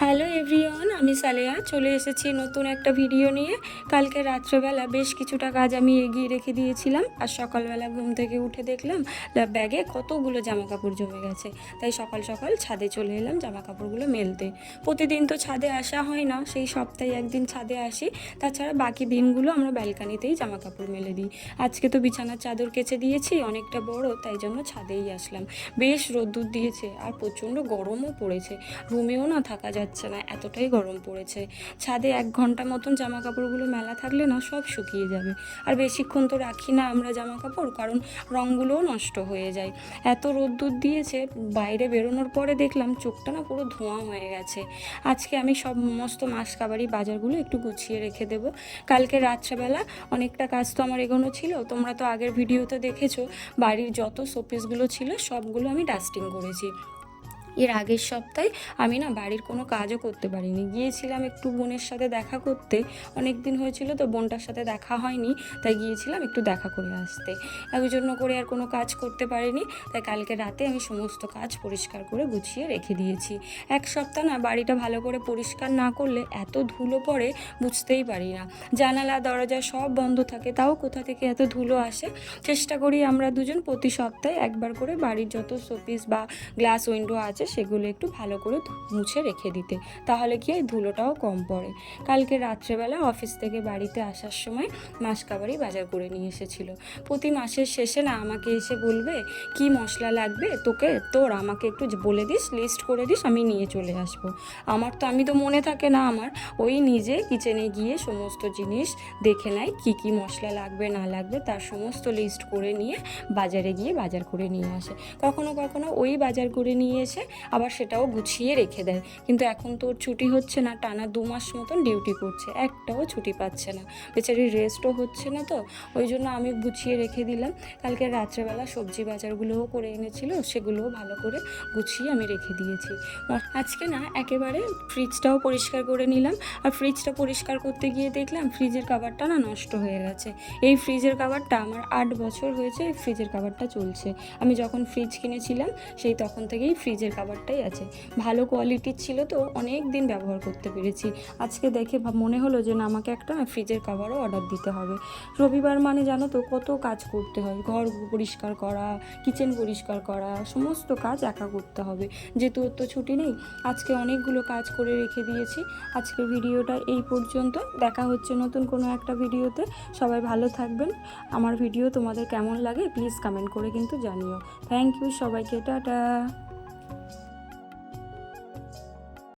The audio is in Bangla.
হ্যালো এভরিওয়ান, আমি সালেহা চলে এসেছি নতুন একটা ভিডিও নিয়ে। কালকে রাত্রেবেলা বেশ কিছুটা কাজ আমি এগিয়ে রেখে দিয়েছিলাম, আর সকালবেলা ঘুম থেকে উঠে দেখলাম ব্যাগে কতগুলো জামা কাপড় জমে গেছে। তাই সকাল সকাল ছাদে চলে এলাম জামা কাপড়গুলো মেলতে। প্রতিদিন তো ছাদে আসা হয় না, সেই সপ্তাহে একদিন ছাদে আসি। তাছাড়া বাকি দিনগুলো আমরা ব্যালকানিতেই জামা কাপড় মেলে দিই। আজকে তো বিছানার চাদর কেচে দিয়েছি, অনেকটা বড়, তাই জন্য ছাদেই আসলাম। বেশ রোদ্দুর দিয়েছে আর প্রচণ্ড গরমও পড়েছে, রুমেও না থাকা যাচ্ছে না, এতটাই গরম পড়েছে। ছাদে 1 ঘন্টা মতন জামা কাপড়গুলো মেলা থাকলে না সব শুকিয়ে যাবে। আর বেশিক্ষণ তো রাখি না আমরা জামা কাপড়, কারণ রঙগুলোও নষ্ট হয়ে যায়। এত রোদ্দুর দিয়েছে, বাইরে বেরোনোর পরে দেখলাম চোখটা না পুরো ধোঁয়া হয়ে গেছে। আজকে আমি সমস্ত মাসকাবারি বাজারগুলো একটু গুছিয়ে রেখে দেবো। কালকে রাত্রেবেলা অনেকটা কাজ তো আমার এগোনো ছিল, তোমরা তো আগের ভিডিওতে দেখেছো। বাড়ির যত শোপিসগুলো ছিল সবগুলো আমি ডাস্টিং করেছি। এর আগের সপ্তাহে আমি না বাড়ির কোনো কাজও করতে পারিনি, গিয়েছিলাম একটু বোনের সাথে দেখা করতে। অনেক দিন হয়েছিল তো বোনটার সাথে দেখা হয়নি, তাই গিয়েছিলাম একটু দেখা করে আসতে। ওই জন্য করে আর কোনো কাজ করতে পারিনি। তাই কালকে রাতে আমি সমস্ত কাজ পরিষ্কার করে গুছিয়ে রেখে দিয়েছি। 1 সপ্তাহ না বাড়িটা ভালো করে পরিষ্কার না করলে এত ধুলো পড়ে, বুঝতেই পারি না। জানালা দরজা সব বন্ধ থাকে, তাও কোথা থেকে এত ধুলো আসে। চেষ্টা করি আমরা দুজন প্রতি সপ্তাহে একবার করে বাড়ির যত শোপিস বা গ্লাস উইন্ডো আছে সেগুলো একটু ভালো করে মুছে রেখে দিতে, তাহলে কি হয় ধুলোটাও কম পড়ে। কালকে রাত্রেবেলা অফিস থেকে বাড়িতে আসার সময় মাসকাবারি বাজার করে নিয়ে এসেছিল। প্রতি মাসের শেষে না আমাকে এসে বলবে কি মশলা লাগবে তোর আমাকে একটু বলে দিস, লিস্ট করে দিস, আমি নিয়ে চলে আসবো। আমি তো মনে থাকে না আমার, ওই নিজে কিচেনে গিয়ে সমস্ত জিনিস দেখে নেয় কি কি মশলা লাগবে না লাগবে, তার সমস্ত লিস্ট করে নিয়ে বাজারে গিয়ে বাজার করে নিয়ে আসে। কখনো কখনো ওই বাজার করে নিয়ে এসে আবার সেটাও গুছিয়ে রেখে দেয়। কিন্তু এখন তো ওর ছুটি হচ্ছে না, টানা 2 মাস মতন ডিউটি করছে, একটাও ছুটি পাচ্ছে না, বেচারি রেস্টও হচ্ছে না। তো ওই জন্য আমি গুছিয়ে রেখে দিলাম। কালকে রাত্রেবেলা সবজি বাজারগুলোও করে এনেছিল, সেগুলোও ভালো করে গুছিয়ে আমি রেখে দিয়েছি। আজকে না একেবারে ফ্রিজটাও পরিষ্কার করে নিলাম। আর ফ্রিজটা পরিষ্কার করতে গিয়ে দেখলাম ফ্রিজের কাভারটা না নষ্ট হয়ে গেছে। এই ফ্রিজের কাভারটা আমার 8 বছর হয়েছে, এই ফ্রিজের কাভারটা চলছে। আমি যখন ফ্রিজ কিনেছিলাম সেই তখন থেকেই ফ্রিজের কাভারটাই আছে। ভালো কোয়ালিটির ছিল তো অনেক দিন ব্যবহার করতে পেরেছি। আজকে দেখে মনে হলো যে না, আমাকে একটা ফ্রিজের কাভারও অর্ডার দিতে হবে। রবিবার মানে জানো তো কত কাজ করতে হয়, ঘর পরিষ্কার করা, কিচেন পরিষ্কার করা, সমস্ত কাজ একা করতে হবে। যেহেতু ওর তো ছুটি নেই, আজকে অনেকগুলো কাজ করে রেখে দিয়েছি। আজকের ভিডিওটা এই পর্যন্ত, দেখা হচ্ছে নতুন কোনো একটা ভিডিওতে। সবাই ভালো থাকবেন। আমার ভিডিও তোমাদের কেমন লাগে প্লিজ কমেন্ট করে কিন্তু জানিও। থ্যাংক ইউ সবাইকে, টাটা।